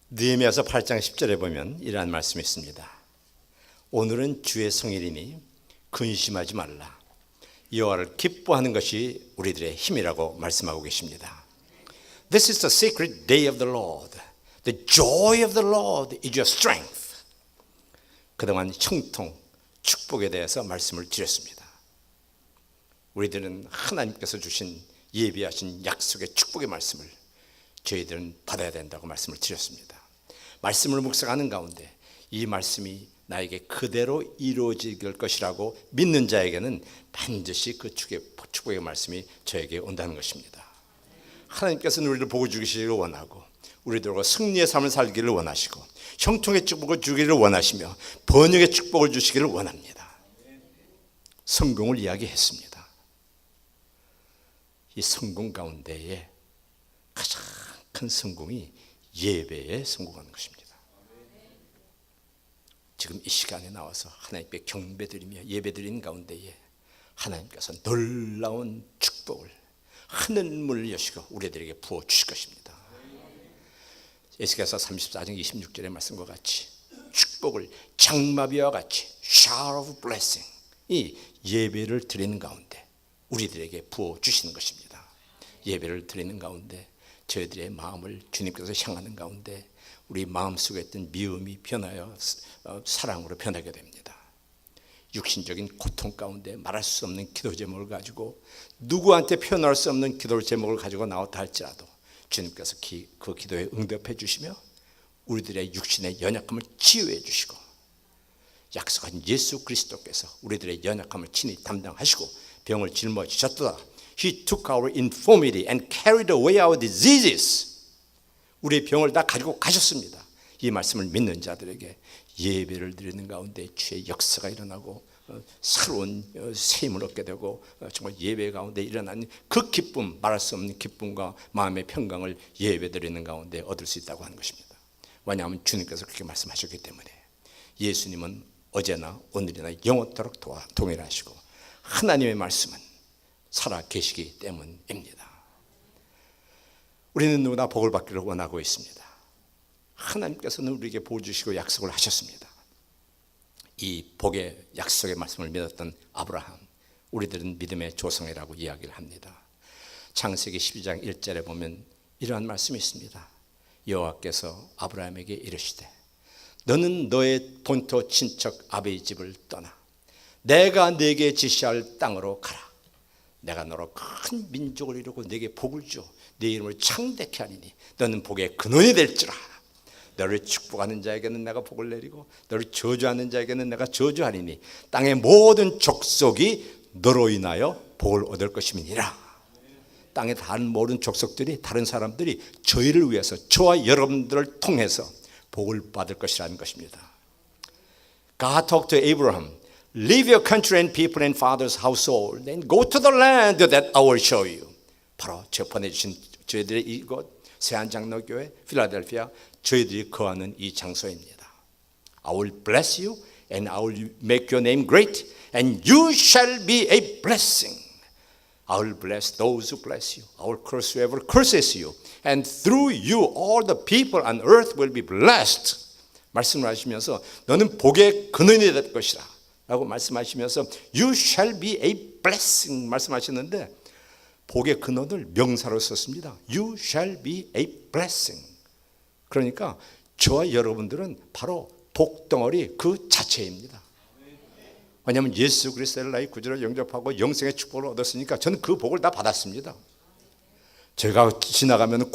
느헤미야서 8장 10절에 보면 이러한 말씀이 있습니다. 오늘은 주의 성일이니 근심하지 말라. 여호와를 기뻐하는 것이 우리들의 힘이라고 말씀하고 계십니다. This is the sacred day of the Lord. The joy of the Lord is your strength. 그동안 형통, 축복에 대해서 말씀을 드렸습니다. 우리들은 하나님께서 주신 예비하신 약속의 축복의 말씀을 저희들은 받아야 된다고 말씀을 드렸습니다. 말씀을 묵상하는 가운데 이 말씀이 나에게 그대로 이루어질 것이라고 믿는 자에게는 반드시 그 축복의 말씀이 저에게 온다는 것입니다. 하나님께서는 우리를 복을 주시기를 원하고 우리들과 승리의 삶을 살기를 원하시고 형통의 축복을 주기를 원하시며 번영의 축복을 주시기를 원합니다. 성공을 이야기했습니다. 이 성공 가운데에 가장 큰 성공이 예배에 성공하는 것입니다. 지금 이 시간에 나와서 하나님께 경배드리며 예배드리는 가운데에 하나님께서 놀라운 축복을 하늘문을 여시고 우리들에게 부어주실 것입니다. 에스겔서 34장 26절의 말씀과 같이 축복을 장마비와 같이 shower of blessing 이 예배를 드리는 가운데 우리들에게 부어주시는 것입니다. 예배를 드리는 가운데 저희들의 마음을 주님께서 향하는 가운데 우리 마음속에 있던 미움이 변하여 사랑으로 변하게 됩니다. 육신적인 고통 가운데 말할 수 없는 기도 제목을 가지고 누구한테 표현할 수 없는 기도 제목을 가지고 나왔다 할지라도 주님께서 그 기도에 응답해 주시며 우리들의 육신의 연약함을 치유해 주시고 약속한 예수 그리스도께서 우리들의 연약함을 친히 담당하시고 병을 짊어지셨도다. He took our infirmity and carried away our diseases. 우리의 병을 다 가지고 가셨습니다. 이 말씀을 믿는 자들에게 예배를 드리는 가운데 주의 역사가 일어나고 새로운 새 힘을 얻게 되고 정말 예배 가운데 일어나는 그 기쁨, 말할 수 없는 기쁨과 마음의 평강을 예배 드리는 가운데 얻을 수 있다고 하는 것입니다. 왜냐하면 주님께서 그렇게 말씀하셨기 때문에 예수님은 어제나 오늘이나 영원토록 동일하시고 하나님의 말씀은 살아 계시기 때문입니다. 우리는 누구나 복을 받기를 원하고 있습니다. 하나님께서는 우리에게 복 주시고 약속을 하셨습니다. 이 복의 약속의 말씀을 믿었던 아브라함, 우리들은 믿음의 조상이라고 이야기를 합니다. 창세기 12장 1절에 보면 이러한 말씀이 있습니다. 여호와께서 아브라함에게 이르시되 너는 너의 본토 친척 아비의 집을 떠나 내가 네게 지시할 땅으로 가라. 내가 너로 큰 민족을 이루고 네게 복을 줘 네 이름을 창대케 하리니 너는 복의 근원이 될지라. 너를 축복하는 자에게는 내가 복을 내리고 너를 저주하는 자에게는 내가 저주하리니 땅의 모든 족속이 너로 인하여 복을 얻을 것임이니라. 땅의 다른 모든 족속들이 다른 사람들이 저희를 위해서 저와 여러분들을 통해서 복을 받을 것이라는 것입니다. God talked to Abraham. Leave your country and people and father's household and go to the land that I will show you. 바로 저 보내주신 저희들의 이곳 세안장로교회 필라델피아 저희들이 거하는 이 장소입니다. I will bless you and I will make your name great and you shall be a blessing. I will bless those who bless you. I will curse whoever curses you. And through you all the people on earth will be blessed. 말씀을 하시면서 너는 복의 근원이 될 것이라 라고 말씀하시면서 You shall be a blessing 말씀하시는데 복의 근원을 명사로 썼습니다. You shall be a blessing. 그러니까 저와 여러분들은 바로 복덩어리 그 자체입니다. 왜냐하면 예수 그리스도의 나의 구주를 영접하고 영생의 축복을 얻었으니까 저는 그 복을 다 받았습니다. 제가 지나가면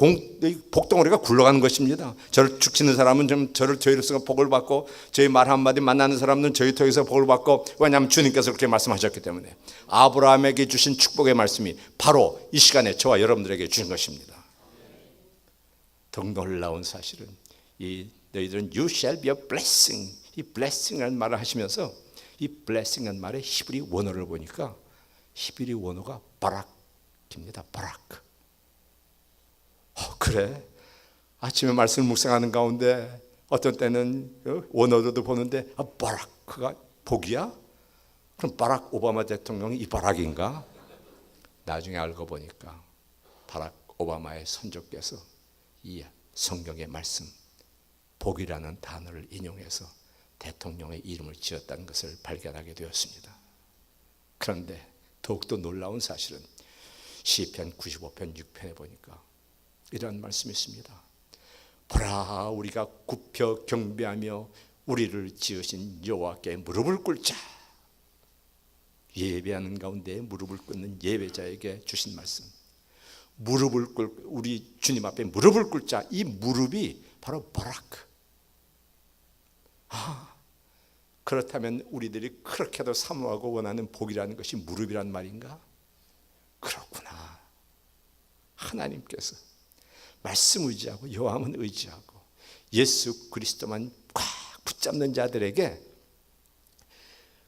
복덩어리가 굴러가는 것입니다. 저를 죽치는 사람은 저를 통해서 복을 받고 저희 말 한마디 만나는 사람은 저희 통해서 복을 받고 왜냐하면 주님께서 그렇게 말씀하셨기 때문에 아브라함에게 주신 축복의 말씀이 바로 이 시간에 저와 여러분들에게 주신 것입니다. 더 놀라운 사실은 이 너희들은 You shall be a blessing 이 blessing이라는 말을 하시면서 이 blessing이라는 말의 히브리 원어를 보니까 히브리 원어가 바락입니다. 바락. 그래 아침에 말씀을 묵상하는 가운데 어떤 때는 원어도 보는데 바락가 복이야? 그럼 바락 오바마 대통령이 이 바락인가? 나중에 알고 보니까 바락 오바마의 선조께서 이 성경의 말씀 복이라는 단어를 인용해서 대통령의 이름을 지었다는 것을 발견하게 되었습니다. 그런데 더욱더 놀라운 사실은 시편 95편 6편에 보니까 이런 말씀이 있습니다. 보라, 우리가 굽혀 경배하며 우리를 지으신 여호와께 무릎을 꿇자. 예배하는 가운데 무릎을 꿇는 예배자에게 주신 말씀. 무릎을 꿇, 우리 주님 앞에 무릎을 꿇자. 이 무릎이 바로 바라크. 그렇다면 우리들이 그렇게도 사모하고 원하는 복이라는 것이 무릎이란 말인가? 그렇구나. 하나님께서 말씀 의지하고 여호와만 의지하고 예수 그리스도만 꽉 붙잡는 자들에게,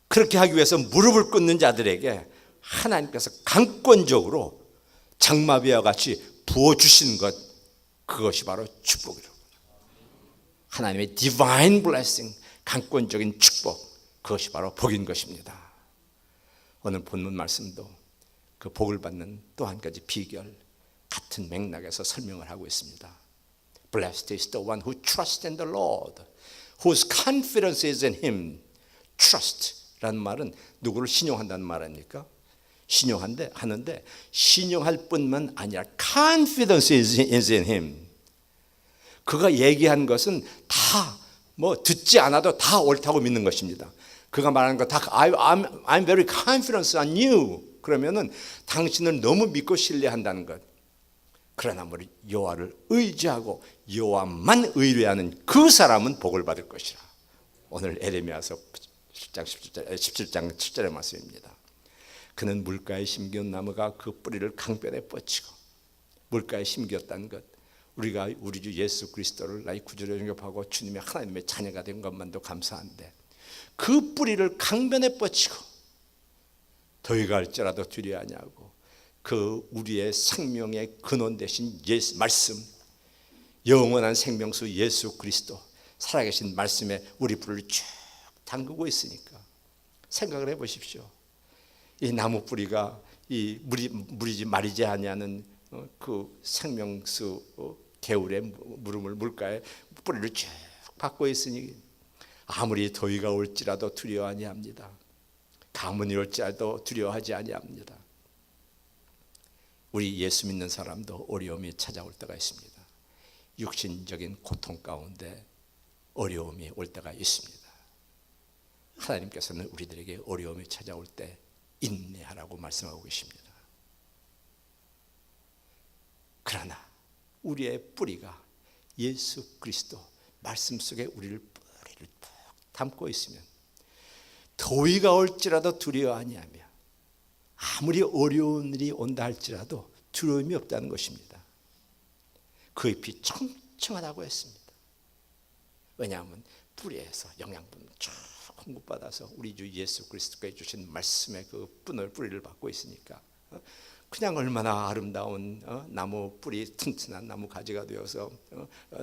그렇게 하기 위해서 무릎을 꿇는 자들에게 하나님께서 강권적으로 장마비와 같이 부어주시는 것, 그것이 바로 축복이라고. 하나님의 divine blessing, 강권적인 축복, 그것이 바로 복인 것입니다. 오늘 본문 말씀도 그 복을 받는 또 한 가지 비결, 같은 맥락에서 설명을 하고 있습니다. Blessed is the one who trusts in the Lord, whose confidence is in Him. Trust라는 말은 누구를 신용한다는 말 아닙니까? 하는데 신용할 뿐만 아니라 confidence is in Him. 그가 얘기한 것은 다 듣지 않아도 다 옳다고 믿는 것입니다. 그가 말하는 거 다 I'm very confident on you. 그러면은 당신을 너무 믿고 신뢰한다는 것. 그러나 우리 여호와를 의지하고 여호와만 의뢰하는 그 사람은 복을 받을 것이라. 오늘 에레미야서 17장 7절의 말씀입니다. 그는 물가에 심겨온 나무가 그 뿌리를 강변에 뻗치고, 물가에 심겼다는 것, 우리가 우리 주 예수 그리스도를 나의 구주로 영접하고 주님의 하나님의 자녀가 된 것만도 감사한데, 그 뿌리를 강변에 뻗치고 더위가 할지라도 두려워하냐고, 그 우리의 생명의 근원 되신 예수 말씀, 영원한 생명수 예수 그리스도, 살아계신 말씀에 우리 불을 쭉 담그고 있으니까 생각을 해보십시오. 이 나무 뿌리가 이 물이지 마르지 아니하는 그 생명수 개울의 물가에 뿌리를 쭉 받고 있으니 아무리 더위가 올지라도 두려워 아니합니다. 가뭄이 올지라도 두려워하지 아니합니다. 우리 예수 믿는 사람도 어려움이 찾아올 때가 있습니다. 육신적인 고통 가운데 어려움이 올 때가 있습니다. 하나님께서는 우리들에게 어려움이 찾아올 때 인내하라고 말씀하고 계십니다. 그러나 우리의 뿌리가 예수 그리스도 말씀 속에 뿌리를 푹 담고 있으면 더위가 올지라도 두려워 아니하며 아무리 어려운 일이 온다 할지라도 두려움이 없다는 것입니다. 그 잎이 청청하다고 했습니다. 왜냐하면 뿌리에서 영양분을 쭉 공급받아서 우리 주 예수 그리스도께 주신 말씀의 그 뿌리를 받고 있으니까 그냥 얼마나 아름다운 나무 뿌리, 튼튼한 나무 가지가 되어서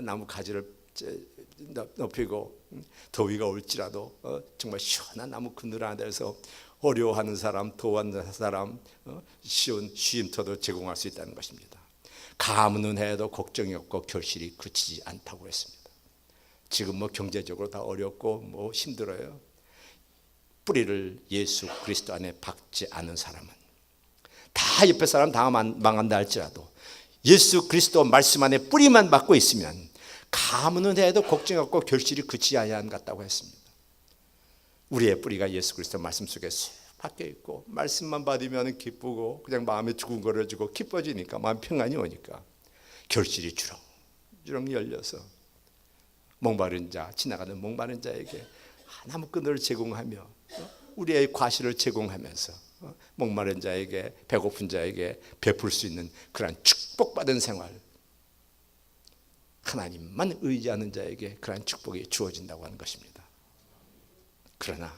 나무 가지를 높이고 더위가 올지라도 정말 시원한 나무 그늘 아래서 어려워하는 사람, 더워하는 사람 쉬운 쉼터도 제공할 수 있다는 것입니다. 가뭄은 해도 걱정이 없고 결실이 그치지 않다고 했습니다. 지금 경제적으로 다 어렵고 힘들어요. 뿌리를 예수 그리스도 안에 박지 않은 사람은 다 옆에 사람 다 망한다 할지라도 예수 그리스도 말씀 안에 뿌리만 박고 있으면 가뭄은 해도 걱정이 없고 결실이 그치지 않은 것 같다고 했습니다. 우리의 뿌리가 예수 그리스도 말씀 속에 쑥 박혀 있고 말씀만 받으면 기쁘고 그냥 마음이 두근거려지고 기뻐지니까 마음 평안이 오니까 결실이 주렁주렁 열려서 목마른 자, 지나가는 목마른 자에게 나무끈을 제공하며 우리의 과실을 제공하면서 목마른 자에게, 배고픈 자에게 베풀 수 있는 그러한 축복받은 생활, 하나님만 의지하는 자에게 그러한 축복이 주어진다고 하는 것입니다. 그러나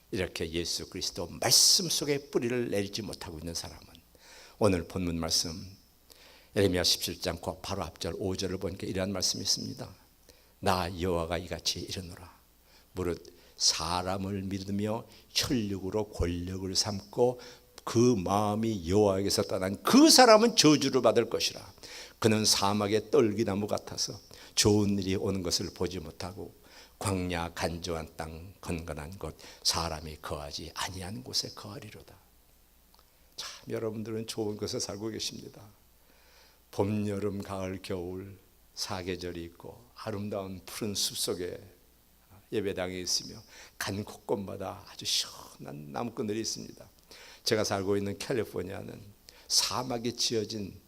이렇게 예수 그리스도 말씀 속에 뿌리를 내리지 못하고 있는 사람은 오늘 본문 말씀 예레미야 17장 바로 앞절 5절을 보니까 이러한 말씀이 있습니다. 나 여호와가 이같이 이르노라. 무릇 사람을 믿으며 혈육으로 권력을 삼고 그 마음이 여호와에게서 떠난 그 사람은 저주를 받을 것이라. 그는 사막의 떨기나무 같아서 좋은 일이 오는 것을 보지 못하고 광야 간조한 땅 건건한 곳 사람이 거하지 아니한 곳에 거하리로다. 참 여러분들은 좋은 곳에 살고 계십니다. 봄, 여름, 가을, 겨울 사계절이 있고 아름다운 푸른 숲속에 예배당이 있으며 간 곳곳마다 아주 시원한 나무꾼들이 있습니다. 제가 살고 있는 캘리포니아는 사막에 지어진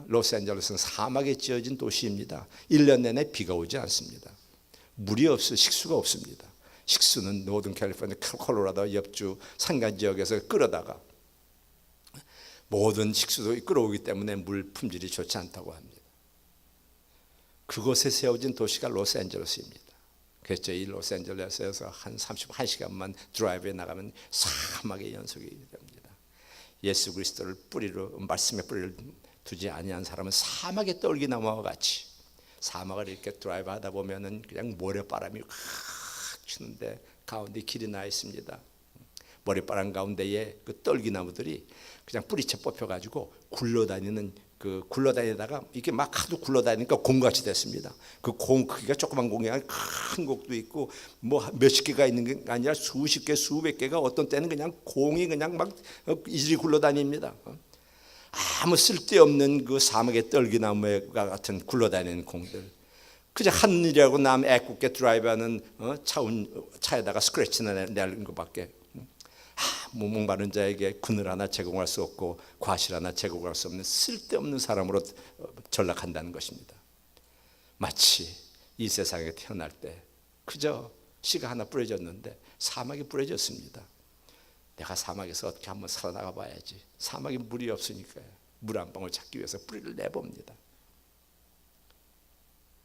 로스앤젤레스는 사막에 지어진 도시입니다. 1년 내내 비가 오지 않습니다. 물이 없어 식수가 없습니다. 식수는 노던 캘리포니아 콜로라도 옆주 산간 지역에서 끌어다가 모든 식수도 끌어오기 때문에 물 품질이 좋지 않다고 합니다. 그곳에 세워진 도시가 로스앤젤레스입니다. 그래서 이 로스앤젤레스에서 한 31시간만 드라이브에 나가면 사막의 연속이 됩니다. 예수 그리스도를 뿌리로 말씀의 뿌리를 두지 아니한 사람은 사막의 떨기나무와 같이 사막을 이렇게 드라이브 하다 보면은 그냥 모래바람이 확 치는데 가운데 길이 나 있습니다. 모래바람 가운데에 그 떨기나무들이 그냥 뿌리채 뽑혀가지고 굴러다니다가 이렇게 막 하도 굴러다니니까 공같이 됐습니다. 그 공 크기가 조그만 공이 아니라 큰 곡도 있고 뭐 몇십 개가 있는 게 아니라 수십 개, 수백 개가 어떤 때는 그냥 공이 그냥 막 이리저리 굴러다닙니다. 아무 쓸데없는 그 사막의 떨기나무와 같은 굴러다니는 공들. 그저 한 일이라고 남 애꿎게 드라이브하는 차에다가 스크래치나 내는 것밖에 목마른 자에게 그늘 하나 제공할 수 없고 과실 하나 제공할 수 없는 쓸데없는 사람으로 전락한다는 것입니다. 마치 이 세상에 태어날 때 그저 씨가 하나 뿌려졌는데 사막에 뿌려졌습니다. 내가 사막에서 어떻게 한번 살아나가 봐야지. 사막에 물이 없으니까요. 물 한 방울 찾기 위해서 뿌리를 내봅니다.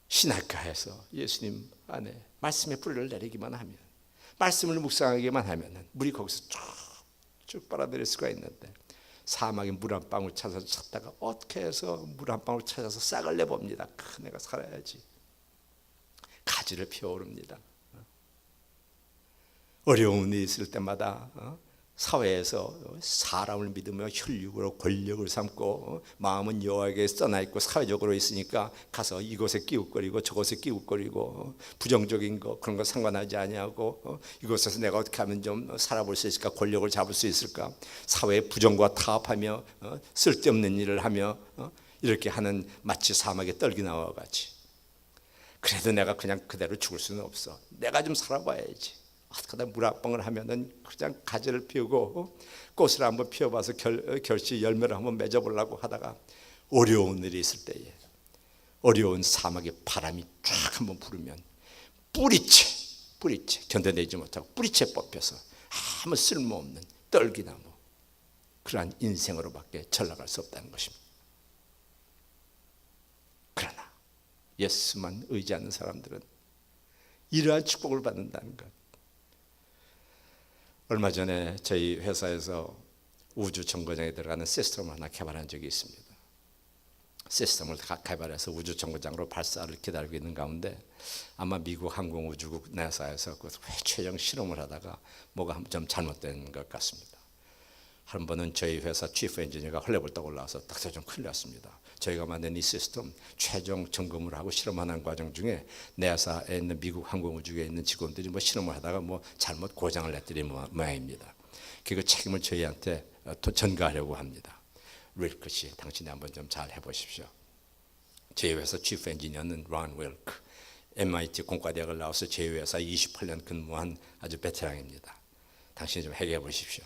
신학가에서 예수님 안에 말씀의 뿌리를 내리기만 하면, 말씀을 묵상하기만 하면 물이 거기서 쭉 빨아들일 수가 있는데, 사막에 물 한 방울 찾다가 어떻게 해서 물 한 방울 찾아서 싹을 내봅니다. 내가 살아야지. 가지를 피어오릅니다. 어려운 일이 있을 때마다 사회에서 사람을 믿으며 혈육으로 권력을 삼고 마음은 여호와에게 떠나 있고 사회적으로 있으니까 가서 이곳에 끼웃거리고 저곳에 끼웃거리고 부정적인 거 그런 거 상관하지 아니하고 이곳에서 내가 어떻게 하면 좀 살아볼 수 있을까, 권력을 잡을 수 있을까, 사회의 부정과 타협하며 쓸데없는 일을 하며 이렇게 하는 마치 사막의 떨기나무와 같이, 그래도 내가 그냥 그대로 죽을 수는 없어, 내가 좀 살아봐야지. 어떻게든 물 한 방울 하면은 그냥 가지를 피우고 꽃을 한번 피워봐서 결시 열매를 한번 맺어보려고 하다가 어려운 일이 있을 때에, 어려운 사막에 바람이 쫙 한번 불으면 뿌리채 견뎌내지 못하고 뿌리채 뽑혀서 아무 쓸모없는 떨기나무, 그러한 인생으로밖에 전락할 수 없다는 것입니다. 그러나 예수만 의지하는 사람들은 이러한 축복을 받는다는 것. 얼마 전에 저희 회사에서 우주 정거장에 들어가는 시스템을 하나 개발한 적이 있습니다. 시스템을 개발해서 우주 정거장으로 발사를 기다리고 있는 가운데 아마 미국 항공우주국 나사에서 그 최종 실험을 하다가 뭐가 좀 잘못된 것 같습니다. 한 번은 저희 회사 치프 엔지니어가 헐레벌떡 올라와서 딱서 좀 큰일 났습니다. 저희가 만든 이 시스템 최종 점검을 하고 실험하는 과정 중에 나사에 있는 미국 항공우주국에 있는 직원들이 뭐 실험을 하다가 뭐 잘못 고장을 냈더니 모양입니다. 그 책임을 저희한테 전가하려고 합니다. 윌크 씨, 당신이 한번 좀 잘 해보십시오. 저희 회사 치프 엔지니어는 론 윌크, MIT 공과대학을 나와서 저희 회사 28년 근무한 아주 베테랑입니다. 당신이 좀 해결해 보십시오.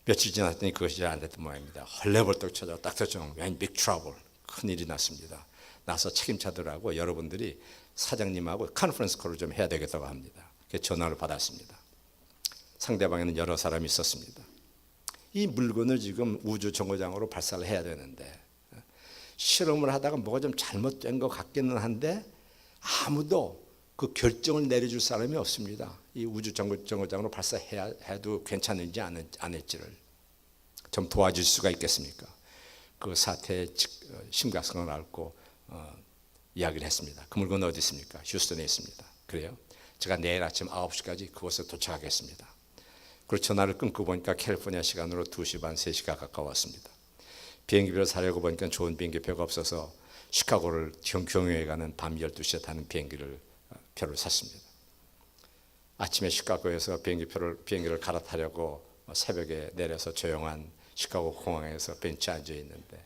며칠 지났더니 그것이 안 됐던 모양입니다. 헐레벌떡 쳐져 닥터정 웬 빅 트러블, 큰일이 났습니다. 나서 책임자들하고 여러분들이 사장님하고 컨퍼런스 콜을 좀 해야 되겠다고 합니다. 그래서 전화를 받았습니다. 상대방에는 여러 사람이 있었습니다. 이 물건을 지금 우주 정거장으로 발사를 해야 되는데 실험을 하다가 뭐가 좀 잘못된 것 같기는 한데 아무도 그 결정을 내려줄 사람이 없습니다. 이 우주 정거장으로 발사해도 괜찮은지 안 할지를 좀 도와줄 수가 있겠습니까? 그 사태의 심각성을 알고 이야기를 했습니다. 그 물건 어디 있습니까? 휴스턴에 있습니다. 그래요? 제가 내일 아침 9시까지 그곳에 도착하겠습니다. 그리고 전화를 끊고 보니까 캘리포니아 시간으로 2시 반, 3시가 가까웠습니다. 비행기표를 사려고 보니까 좋은 비행기표가 없어서 시카고를 경유해 가는 밤 12시에 타는 비행기를 표를 샀습니다. 아침에 시카고에서 비행기를 갈아타려고 새벽에 내려서 조용한 시카고 공항에서 벤치에 앉아 있는데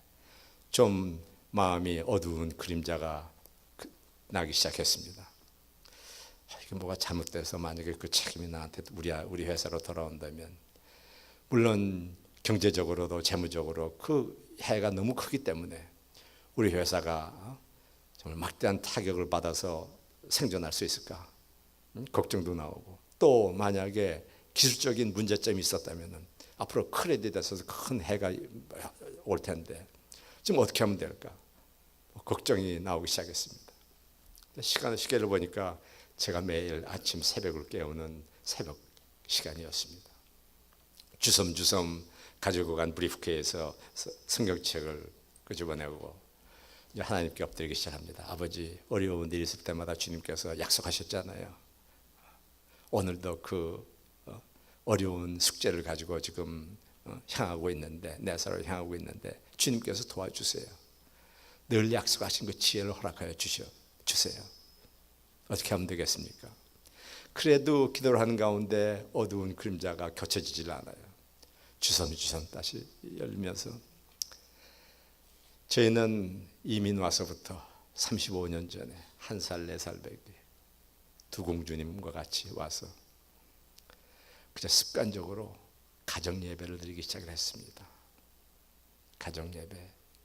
좀 마음이 어두운 그림자가 나기 시작했습니다. 이게 뭐가 잘못돼서 만약에 그 책임이 나한테 우리 회사로 돌아온다면, 물론 경제적으로도 재무적으로 그 해가 너무 크기 때문에 우리 회사가 정말 막대한 타격을 받아서 생존할 수 있을까 걱정도 나오고, 또 만약에 기술적인 문제점이 있었다면 앞으로 크레딧에서 큰 해가 올 텐데 지금 어떻게 하면 될까 걱정이 나오기 시작했습니다. 시계를 보니까 제가 매일 아침 새벽을 깨우는 새벽 시간이었습니다. 주섬주섬 가지고 간 브리프케이스에서 성경책을 끄집어내고 하나님께 엎드리기 시작합니다. 아버지, 어려운 일이 있을 때마다 주님께서 약속하셨잖아요. 오늘도 그 어려운 숙제를 가지고 지금 향하고 있는데, 내 삶을 향하고 있는데 주님께서 도와주세요. 늘 약속하신 그 지혜를 허락하여 주세요. 어떻게 하면 되겠습니까? 그래도 기도를 하는 가운데 어두운 그림자가 겹쳐지질 않아요. 주섬주섬 다시 열면서, 저희는 이민 와서부터 35년 전에 1살, 4살 배기 두 공주님과 같이 와서 그저 습관적으로 가정 예배를 드리기 시작을 했습니다. 가정 예배,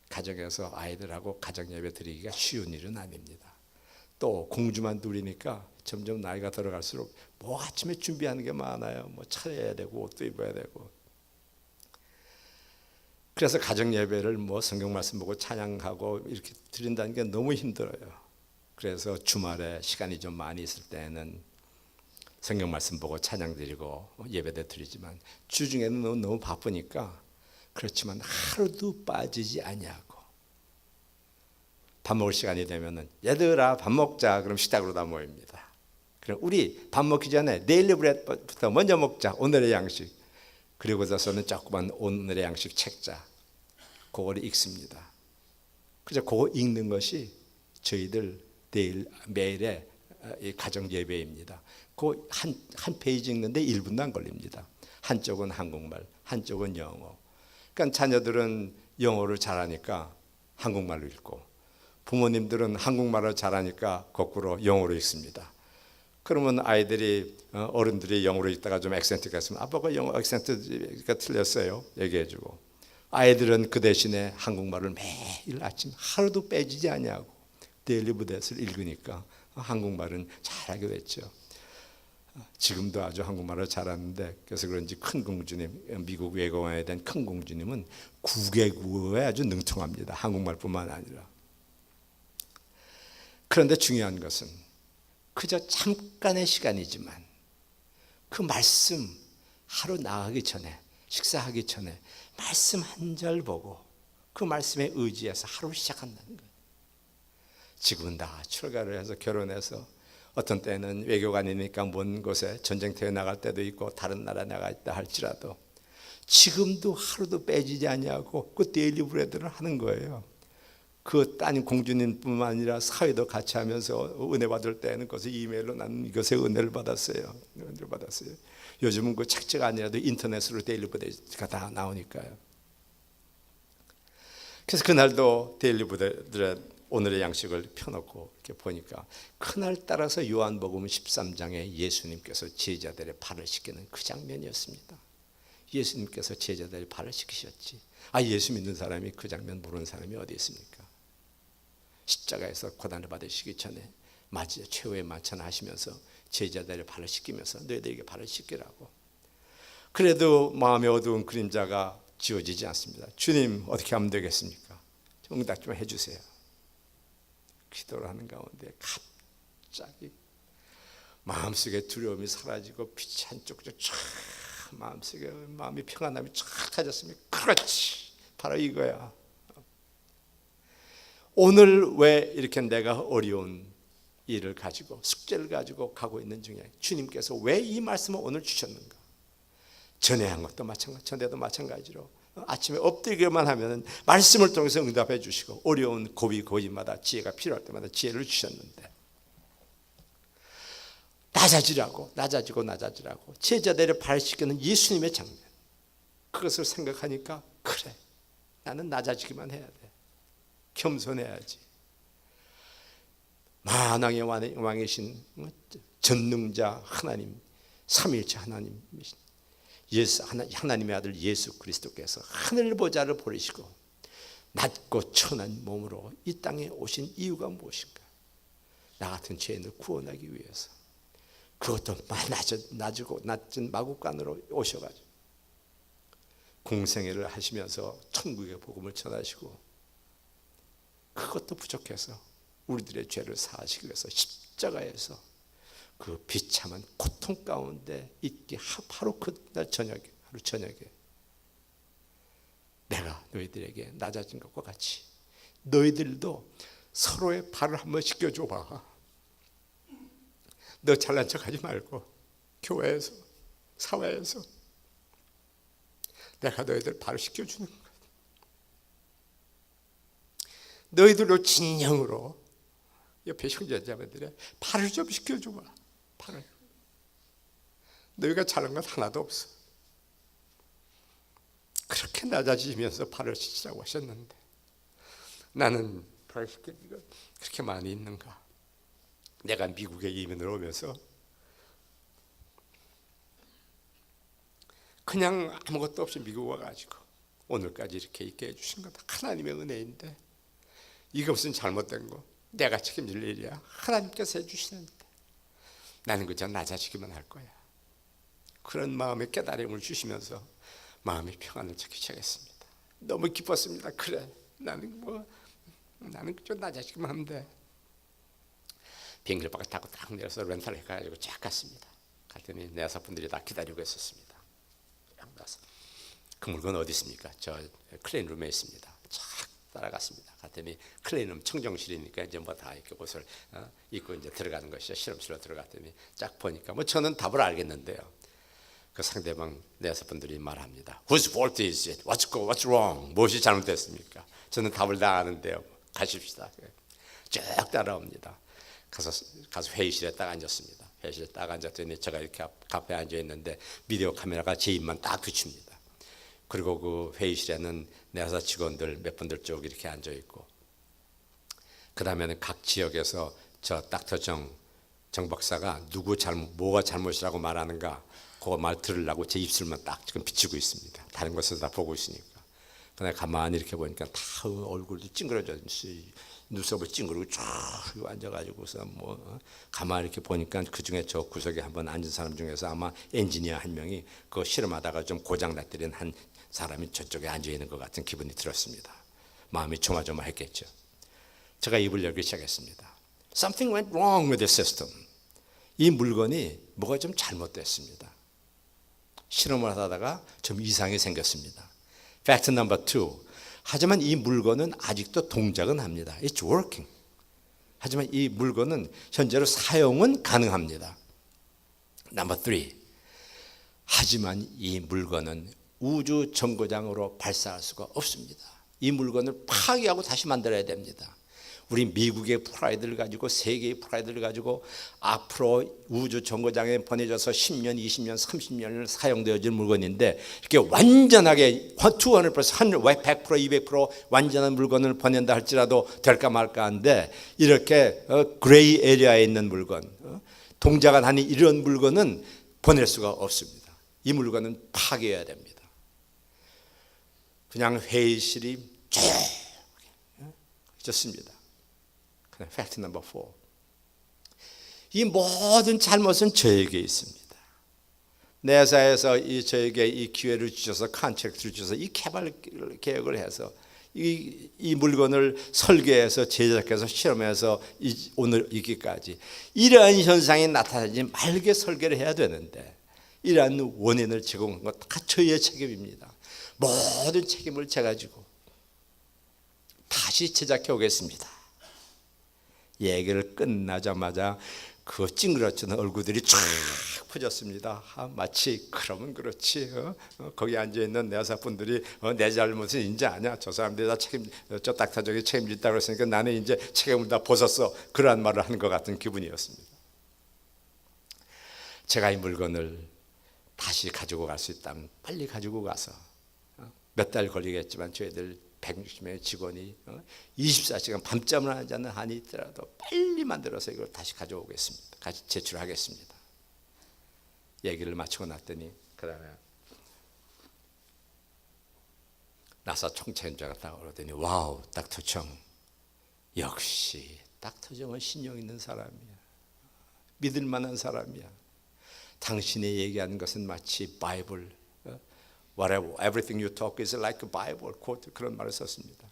가정에서 아이들하고 가정 예배 드리기가 쉬운 일은 아닙니다. 또 공주만 둘이니까 점점 나이가 들어갈수록 뭐 아침에 준비하는 게 많아요. 뭐 차려야 되고 옷도 입어야 되고. 그래서 가정 예배를 뭐 성경 말씀 보고 찬양하고 이렇게 드린다는 게 너무 힘들어요. 그래서 주말에 시간이 좀 많이 있을 때는 성경 말씀 보고 찬양 드리고 예배도 드리지만, 주중에는 너무 바쁘니까 그렇지만 하루도 빠지지 아니하고, 밥 먹을 시간이 되면은 얘들아 밥 먹자, 그럼 식탁으로 다 모입니다. 그럼 우리 밥 먹기 전에 데일리 브레드부터 먼저 먹자, 오늘의 양식. 그리고서는 조그만 오늘의 양식 책자, 그거를 읽습니다. 그저 그거 읽는 것이 저희들 매일의 가정 예배입니다. 그 한 페이지 읽는데 1분도 안 걸립니다. 한쪽은 한국말, 한쪽은 영어. 그러니까 자녀들은 영어를 잘하니까 한국말로 읽고, 부모님들은 한국말을 잘하니까 거꾸로 영어로 읽습니다. 그러면 아이들이 어른들이 영어로 읽다가 좀 액센트가 있으면 아빠가 영어 액센트가 틀렸어요, 얘기해주고, 아이들은 그 대신에 한국말을 매일 아침 하루도 빼지지 아니하고 데일리 브레드를 읽으니까 한국말은 잘하게 됐죠. 지금도 아주 한국말을 잘하는데, 그래서 그런지 큰 공주님, 미국 외교관에 대한 큰 공주님은 국외국어에 아주 능통합니다. 한국말뿐만 아니라. 그런데 중요한 것은 그저 잠깐의 시간이지만 그 말씀, 하루 나가기 전에, 식사하기 전에 말씀 한 절 보고 그 말씀에 의지해서 하루를 시작한다는 거예요. 지금은 다 출가를 해서 결혼해서 어떤 때는 외교관이니까 먼 곳에 전쟁터에 나갈 때도 있고 다른 나라에 나가 있다 할지라도 지금도 하루도 빼지지 아니하고 그 데일리 브레드를 하는 거예요. 그 따님 공주님뿐만 아니라 사회도 같이 하면서 은혜 받을 때는 그것을 이메일로 나는 이것에 은혜를 받았어요. 은혜를 받았어요. 요즘은 그 책자가 아니라도 인터넷으로 데일리 브레드가 다 나오니까요. 그래서 그날도 데일리 브레드 오늘의 양식을 펴놓고 이렇게 보니까 그날 따라서 요한복음 13장에 예수님께서 제자들의 발을 씻기는 그 장면이었습니다. 예수님께서 제자들의 발을 씻기셨지. 예수 믿는 사람이 그 장면 모르는 사람이 어디 있습니까? 십자가에서 고난을 받으시기 전에 최후의 만찬을 하시면서 제자들의 발을 씻기면서 너희들에게 발을 씻기라고. 그래도 마음의 어두운 그림자가 지워지지 않습니다. 주님, 어떻게 하면 되겠습니까? 응답 좀 해주세요. 기도를 하는 가운데 갑자기 마음속에 두려움이 사라지고 빛이 한쪽으로 쫙, 마음속에 마음이 평안함이 쫙 터졌습니다. 그렇지, 바로 이거야. 오늘 왜 이렇게 내가 어려운 일을 가지고 숙제를 가지고 가고 있는 중에 주님께서 왜 이 말씀을 오늘 주셨는가? 전에 한 것도 마찬가지, 전에도 마찬가지로 아침에 엎드리기만 하면 말씀을 통해서 응답해 주시고 어려운 고비마다 지혜가 필요할 때마다 지혜를 주셨는데 낮아지고 제자들을 발시키는 예수님의 장면, 그것을 생각하니까 그래, 나는 낮아지기만 해야 돼. 겸손해야지. 만왕의 왕이신 전능자 하나님, 삼위일체 하나님이신 하나님의 아들 예수 그리스도께서 하늘 보좌를 버리시고 낮고 천한 몸으로 이 땅에 오신 이유가 무엇인가? 나 같은 죄인을 구원하기 위해서. 그것도 낮은 마구간으로 오셔가지고 공생애를 하시면서 천국의 복음을 전하시고, 그것도 부족해서 우리들의 죄를 사하시기 위해서 십자가에서 그 비참한 고통 가운데 있기 바로 그날 하루 저녁에 내가 너희들에게 낮아진 것과 같이 너희들도 서로의 발을 한번 씻겨줘봐. 너 잘난 척하지 말고 교회에서, 사회에서 내가 너희들 발을 씻겨주는 거야. 너희들로 진정으로 옆에 형제자매들의 발을 좀 씻겨줘봐. 발을. 너희가 잘한 건 하나도 없어. 그렇게 낮아지면서 발을 씻으라고 하셨는데 나는 발 씻기는 거 그렇게 많이 있는가? 내가 미국에 이민을 오면서 그냥 아무것도 없이 미국 와가지고 오늘까지 이렇게 있게 해주신 건 하나님의 은혜인데, 이거 무슨 잘못된 거 내가 책임질 일이야. 하나님께서 해주시는데 나는 그저 낮아지기만 할 거야. 그런 마음의 깨달음을 주시면서 마음의 평안을 찾기 시작했습니다. 너무 기뻤습니다. 그래, 나는 그저 낮아지기만 하면 돼. 비행기를 밖에 타고 딱 내려서 렌탈을 해가지고 쫙 갔습니다. 갔더니 내사분들이 다 기다리고 있었습니다. 그 물건 어디 있습니까? 저 클린룸에 있습니다. 쫙 따라갔습니다. 갔더니 클린룸 청정실이니까 이제 뭐 다 이렇게 옷을 입고 이제 들어가는 것이죠. 실험실로 들어갔더니 쫙 보니까 뭐 저는 답을 알겠는데요. 그 상대방 내사분들이 말합니다. Whose fault is it? What's wrong? 무엇이 잘못됐습니까? 저는 답을 다 아는데요. 가십시다. 쭉 따라옵니다. 가서 회의실에 딱 앉았습니다. 회의실에 딱 앉았더니 제가 이렇게 앞에 앉아 있는데 비디오 카메라가 제 입만 딱 비춥니다. 그리고 그 회의실에는 내사 직원들 몇 분들 쭉 이렇게 앉아 있고, 그 다음에는 각 지역에서 저 닥터 정 박사가 뭐가 잘못이라고 말하는가, 그거 말 들으려고 제 입술만 딱 지금 비치고 있습니다. 다른 것을 다 보고 있으니까. 그냥 가만히 이렇게 보니까 다 얼굴도 찡그러져 눈썹을 찡그리고 쫙 앉아가지고서 가만히 이렇게 보니까 그 중에 저 구석에 한번 앉은 사람 중에서 아마 엔지니어 한 명이 그거 실험하다가 좀 고장 났더니 한 사람이 저쪽에 앉아 있는 것 같은 기분이 들었습니다. 마음이 조마조마했겠죠. 제가 입을 열기 시작했습니다. Something went wrong with the system. 이 물건이 뭐가 좀 잘못됐습니다. 실험을 하다가 좀 이상이 생겼습니다. Fact number 2. 하지만 이 물건은 아직도 동작은 합니다. It's working. 하지만 이 물건은 현재로 사용은 가능합니다. Number 3. 하지만 이 물건은 우주 정거장으로 발사할 수가 없습니다. 이 물건을 파괴하고 다시 만들어야 됩니다. 우리 미국의 프라이드를 가지고, 세계의 프라이드를 가지고 앞으로 우주 정거장에 보내져서 10년, 20년, 30년을 사용되어질 물건인데, 이렇게 완전하게 200%, 100%, 200% 완전한 물건을 보낸다 할지라도 될까 말까 한데, 이렇게 그레이 에리아에 있는 물건, 동작 안 하는 이런 물건은 보낼 수가 없습니다. 이 물건은 파괴해야 됩니다. 그냥 회의실이 쭉 좋습니다. 팩트 넘버 4. 이 모든 잘못은 저에게 있습니다. 내사에서 저에게 이 기회를 주셔서, 컨트랙트를 주셔서 이 개발 계획을 해서 이 물건을 설계해서 제작해서 실험해서 오늘 이기까지 이러한 현상이 나타나지 말게 설계를 해야 되는데, 이러한 원인을 제공한 것 다 저희의 책임입니다. 모든 책임을 져가지고 다시 제작해 오겠습니다. 얘기를 끝나자마자 그 찡그러지는 얼굴들이 쫙 퍼졌습니다. 마치 그러면 그렇지. 거기 앉아있는 내사분들이 내 잘못은 이제 아니야. 저 사람들이 다 저 닥터적이 책임진다고 그랬으니까 나는 이제 책임을 다 벗었어. 그러한 말을 하는 것 같은 기분이었습니다. 제가 이 물건을 다시 가지고 갈 수 있다면 빨리 가지고 가서 몇 달 걸리겠지만 저희들 160명의 직원이 24시간 밤잠을 하지 않는 한이 있더라도 빨리 만들어서 이걸 다시 가져오겠습니다. 같이 제출하겠습니다. 얘기를 마치고 났더니 그 다음에 나사 총책임자가 딱 그러더니 와우, 닥터 정, 역시 닥터 정은 신용 있는 사람이야. 믿을 만한 사람이야. 당신이 얘기하는 것은 마치 바이블, whatever, everything you talk is like a Bible quote, 그런 말을 썼습니다.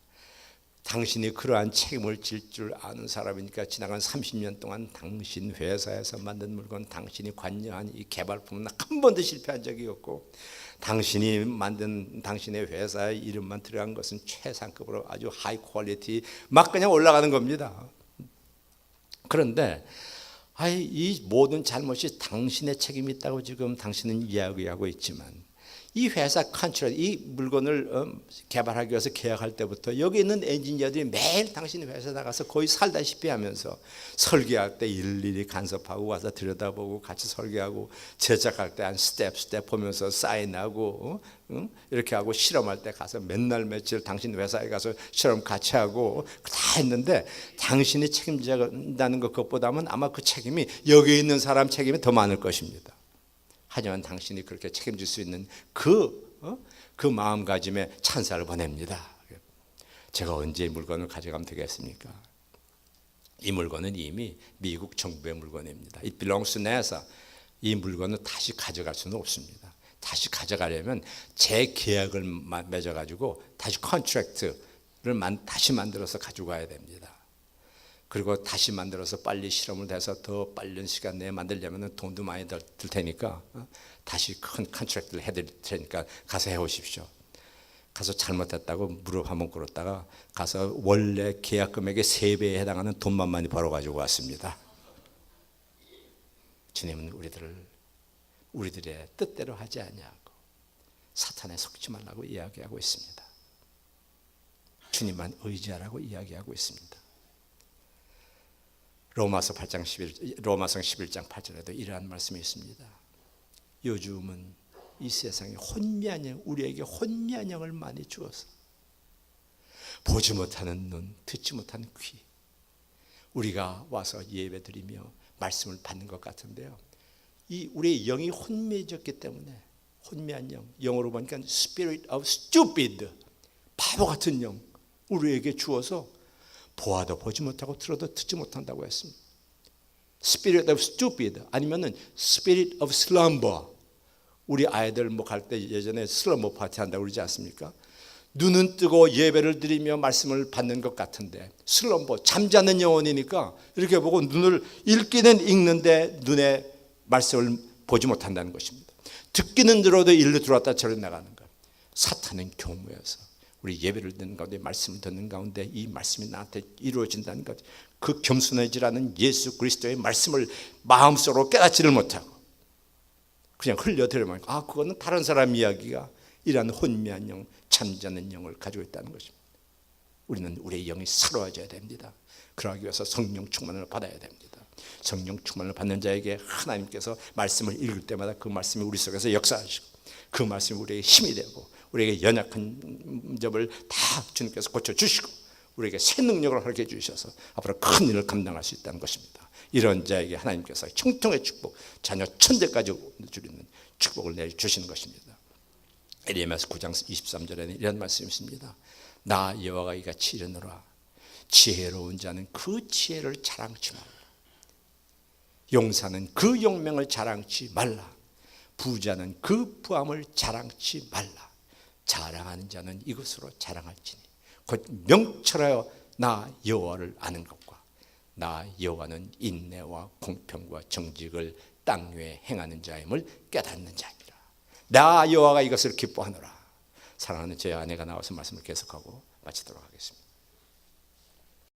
당신이 그러한 책임을 질 줄 아는 사람이니까 지나간 30년 동안 당신 회사에서 만든 물건, 당신이 관여한 이 개발품은 한 번도 실패한 적이 없고, 당신이 만든 당신의 회사의 이름만 들어간 것은 최상급으로 아주 하이 퀄리티 막 그냥 올라가는 겁니다. 그런데 이 모든 잘못이 당신의 책임이 있다고 지금 당신은 이야기하고 있지만, 이 회사 컨트롤, 이 물건을 개발하기 위해서 계약할 때부터 여기 있는 엔지니어들이 매일 당신 회사에 나가서 거의 살다시피 하면서 설계할 때 일일이 간섭하고 와서 들여다보고 같이 설계하고, 제작할 때 한 스텝 보면서 사인하고 이렇게 하고, 실험할 때 가서 맨날 며칠 당신 회사에 가서 실험 같이 하고 다 했는데, 당신이 책임진다는 것보다는 아마 그 책임이 여기 있는 사람 책임이 더 많을 것입니다. 하지만 당신이 그렇게 책임질 수 있는 그 마음가짐에 찬사를 보냅니다. 제가 언제 이 물건을 가져가면 되겠습니까? 이 물건은 이미 미국 정부의 물건입니다. It belongs to NASA. 이 물건을 다시 가져갈 수는 없습니다. 다시 가져가려면 재계약을 맺어가지고 다시 컨트랙트를 다시 만들어서 가지고 가야 됩니다. 그리고 다시 만들어서 빨리 실험을 해서 더 빠른 시간 내에 만들려면 돈도 많이 들 테니까 다시 큰 컨트랙트를 해드릴 테니까 가서 해오십시오. 가서 잘못했다고 무릎 한번 꿇었다가 가서 원래 계약 금액의 3배에 해당하는 돈만 많이 벌어가지고 왔습니다. 주님은 우리들의 뜻대로 하지 아니하고 사탄에 속지 말라고 이야기하고 있습니다. 주님만 의지하라고 이야기하고 있습니다. 로마서 11장 8절에도 이러한 말씀이 있습니다. 요즘은 이 세상에 혼미한 영, 우리에게 혼미한 영을 많이 주어서 보지 못하는 눈, 듣지 못하는 귀, 우리가 와서 예배드리며 말씀을 받는 것 같은데요, 이 우리의 영이 혼미해졌기 때문에, 혼미한 영, 영어로 보니까 Spirit of stupid, 바보 같은 영 우리에게 주어서 보아도 보지 못하고 들어도 듣지 못한다고 했습니다. Spirit of stupid, 아니면은 Spirit of slumber. 우리 아이들 뭐 갈 때 예전에 슬럼버 파티 한다고 그러지 않습니까? 눈은 뜨고 예배를 드리며 말씀을 받는 것 같은데 슬럼버, 잠자는 영혼이니까 이렇게 보고 눈을 읽기는 읽는데 눈에 말씀을 보지 못한다는 것입니다. 듣기는 들어도 일로 들어왔다 저로 나가는 것. 사탄은 교무에서 우리 예배를 듣는 가운데, 말씀을 듣는 가운데 이 말씀이 나한테 이루어진다는 것, 그 겸손해지라는 예수 그리스도의 말씀을 마음속으로 깨닫지를 못하고 그냥 흘려들으면 그거는 다른 사람 이야기가, 이러한 혼미한 영, 잠자는 영을 가지고 있다는 것입니다. 우리는 우리의 영이 살아져야 됩니다. 그러기 위해서 성령 충만을 받아야 됩니다. 성령 충만을 받는 자에게 하나님께서 말씀을 읽을 때마다 그 말씀이 우리 속에서 역사하시고, 그 말씀이 우리에게 힘이 되고, 우리에게 연약한 점을 다 주님께서 고쳐주시고, 우리에게 새 능력을 허락해 주셔서 앞으로 큰 일을 감당할 수 있다는 것입니다. 이런 자에게 하나님께서 형통의 축복, 자녀 천대까지 주리는 축복을 내주시는 것입니다. 에레미야서 9장 23절에는 이런 말씀이 있습니다. 나 여호와가 이같이 이르노라, 지혜로운 자는 그 지혜를 자랑치 말라, 용사는 그 용맹을 자랑치 말라, 부자는 그 부함을 자랑치 말라, 자랑하는 자는 이것으로 자랑할지니 곧 명철하여 나 여호와를 아는 것과 나 여호와는 인내와 공평과 정직을 땅 위에 행하는 자임을 깨닫는 자입니다. 나 여호와가 이것을 기뻐하노라. 사랑하는 제 아내가 나와서 말씀을 계속하고 마치도록 하겠습니다.